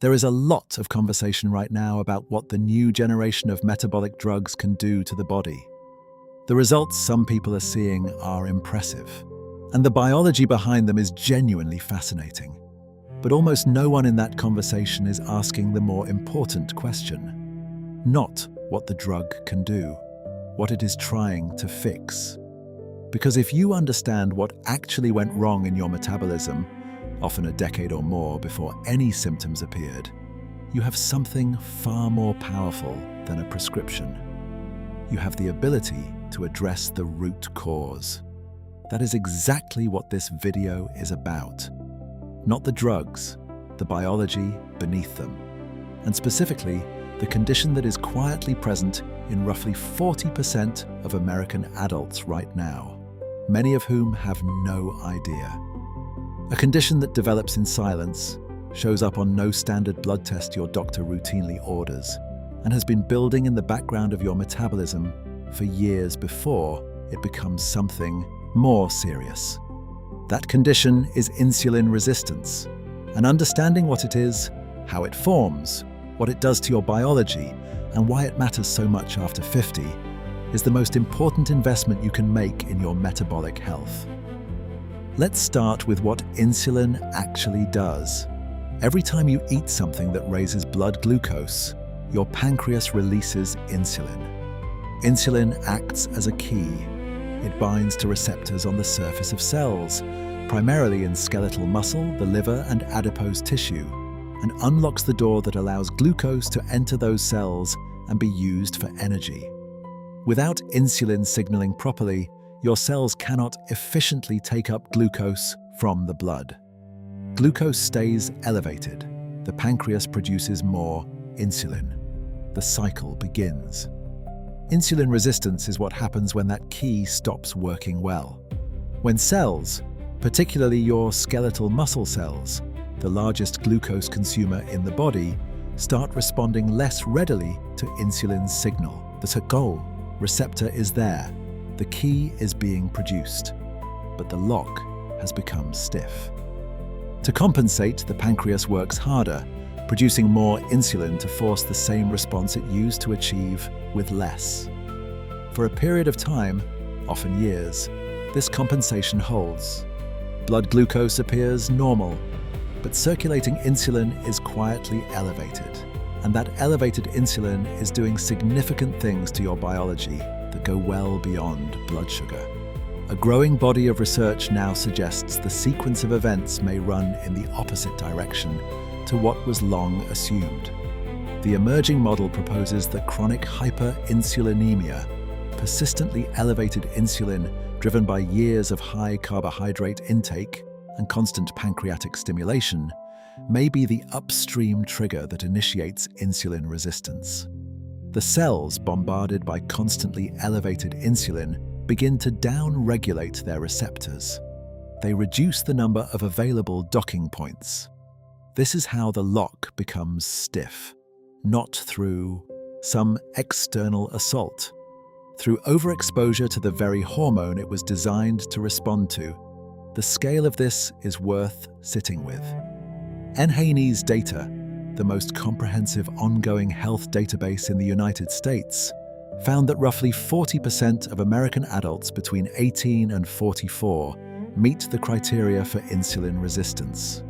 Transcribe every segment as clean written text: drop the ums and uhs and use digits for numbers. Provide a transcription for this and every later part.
There is a lot of conversation right now about what the new generation of metabolic drugs can do to the body. The results some people are seeing are impressive, and the biology behind them is genuinely fascinating. But almost no one in that conversation is asking the more important question. Not what the drug can do, what it is trying to fix. Because if you understand what actually went wrong in your metabolism, often a decade or more before any symptoms appeared, you have something far more powerful than a prescription. You have the ability to address the root cause. That is exactly what this video is about. Not the drugs, the biology beneath them, and specifically, the condition that is quietly present in roughly 40% of American adults right now, many of whom have no idea. A condition that develops in silence, shows up on no standard blood test your doctor routinely orders, and has been building in the background of your metabolism for years before it becomes something more serious. That condition is insulin resistance, and understanding what it is, how it forms, what it does to your biology, and why it matters so much after 50 is the most important investment you can make in your metabolic health. Let's start with what insulin actually does. Every time you eat something that raises blood glucose, your pancreas releases insulin. Insulin acts as a key. It binds to receptors on the surface of cells, primarily in skeletal muscle, the liver, and adipose tissue, and unlocks the door that allows glucose to enter those cells and be used for energy. Without insulin signaling properly, your cells cannot efficiently take up glucose from the blood. Glucose stays elevated. The pancreas produces more insulin. The cycle begins. Insulin resistance is what happens when that key stops working well. When cells, particularly your skeletal muscle cells, the largest glucose consumer in the body, start responding less readily to insulin's signal. The goal receptor is there. The key is being produced, but the lock has become stiff. To compensate, the pancreas works harder, producing more insulin to force the same response it used to achieve with less. For a period of time, often years, this compensation holds. Blood glucose appears normal, but circulating insulin is quietly elevated, and that elevated insulin is doing significant things to your biology that go well beyond blood sugar. A growing body of research now suggests the sequence of events may run in the opposite direction to what was long assumed. The emerging model proposes that chronic hyperinsulinemia, persistently elevated insulin driven by years of high carbohydrate intake and constant pancreatic stimulation, may be the upstream trigger that initiates insulin resistance. The cells bombarded by constantly elevated insulin begin to down-regulate their receptors. They reduce the number of available docking points. This is how the lock becomes stiff, not through some external assault, through overexposure to the very hormone it was designed to respond to. The scale of this is worth sitting with. NHANES data, the most comprehensive ongoing health database in the United States, found that roughly 40% of American adults between 18 and 44 meet the criteria for insulin resistance.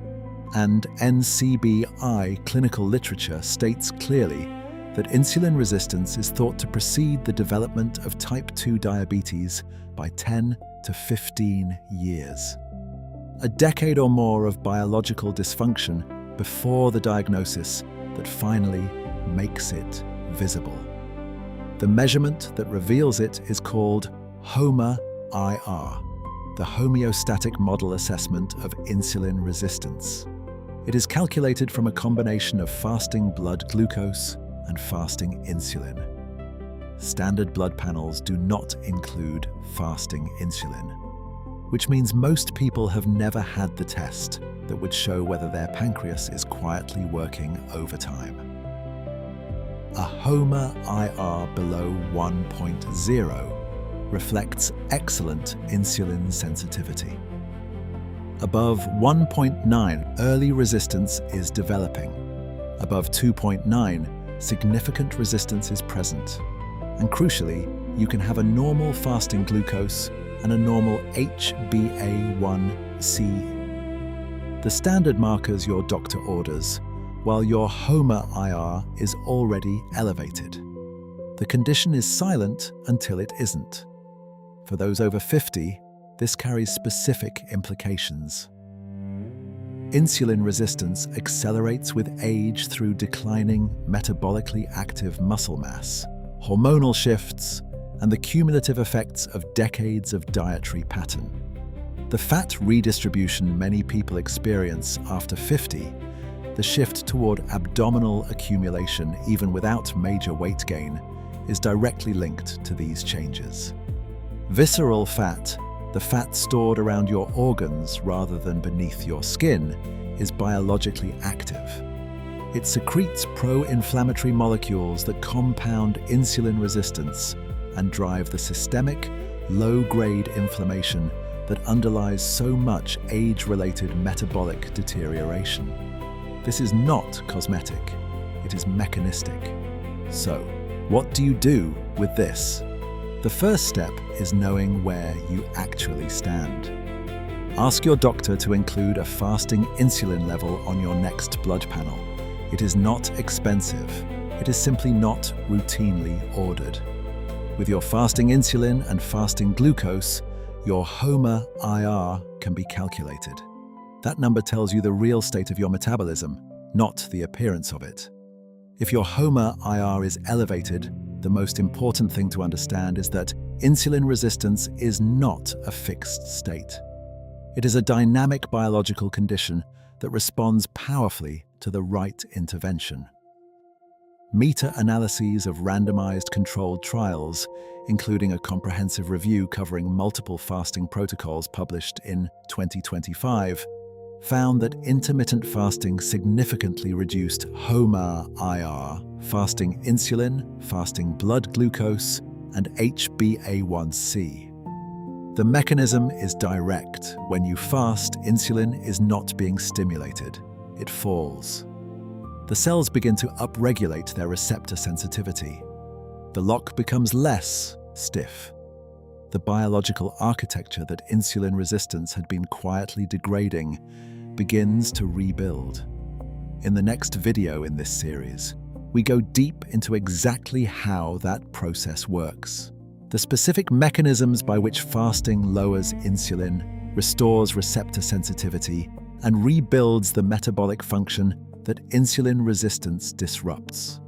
And NCBI clinical literature states clearly that insulin resistance is thought to precede the development of type 2 diabetes by 10 to 15 years. A decade or more of biological dysfunction before the diagnosis that finally makes it visible. The measurement that reveals it is called HOMA-IR, the Homeostatic Model Assessment of Insulin Resistance. It is calculated from a combination of fasting blood glucose and fasting insulin. Standard blood panels do not include fasting insulin, which means most people have never had the test that would show whether their pancreas is quietly working overtime. A HOMA-IR below 1.0 reflects excellent insulin sensitivity. Above 1.9, early resistance is developing. Above 2.9, significant resistance is present. And crucially, you can have a normal fasting glucose and a normal HbA1c, the standard markers your doctor orders, while your HOMA-IR is already elevated. The condition is silent until it isn't. For those over 50, this carries specific implications. Insulin resistance accelerates with age through declining metabolically active muscle mass, hormonal shifts, and the cumulative effects of decades of dietary pattern. The fat redistribution many people experience after 50, the shift toward abdominal accumulation even without major weight gain, is directly linked to these changes. Visceral fat, the fat stored around your organs rather than beneath your skin, is biologically active. It secretes pro-inflammatory molecules that compound insulin resistance and drive the systemic, low-grade inflammation that underlies so much age-related metabolic deterioration. This is not cosmetic, it is mechanistic. So, what do you do with this? The first step is knowing where you actually stand. Ask your doctor to include a fasting insulin level on your next blood panel. It is not expensive. It is simply not routinely ordered. With your fasting insulin and fasting glucose, your HOMA-IR can be calculated. That number tells you the real state of your metabolism, not the appearance of it. If your HOMA-IR is elevated, the most important thing to understand is that insulin resistance is not a fixed state. It is a dynamic biological condition that responds powerfully to the right intervention. Meta-analyses of randomized controlled trials, including a comprehensive review covering multiple fasting protocols published in 2025, found that intermittent fasting significantly reduced HOMA-IR, fasting insulin, fasting blood glucose, and HbA1c. The mechanism is direct. When you fast, insulin is not being stimulated. It falls. The cells begin to upregulate their receptor sensitivity. The lock becomes less stiff. The biological architecture that insulin resistance had been quietly degrading begins to rebuild. In the next video in this series, we go deep into exactly how that process works. The specific mechanisms by which fasting lowers insulin, restores receptor sensitivity, and rebuilds the metabolic function that insulin resistance disrupts.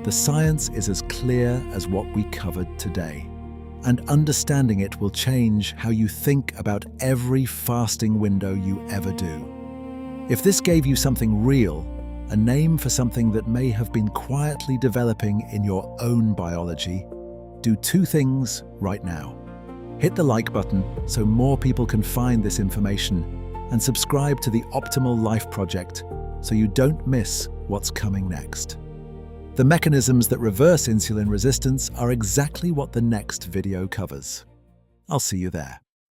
The science is as clear as what we covered today, and understanding it will change how you think about every fasting window you ever do. If this gave you something real, a name for something that may have been quietly developing in your own biology, do two things right now. Hit the like button so more people can find this information, and subscribe to the Optimal Life Project so you don't miss what's coming next. The mechanisms that reverse insulin resistance are exactly what the next video covers. I'll see you there.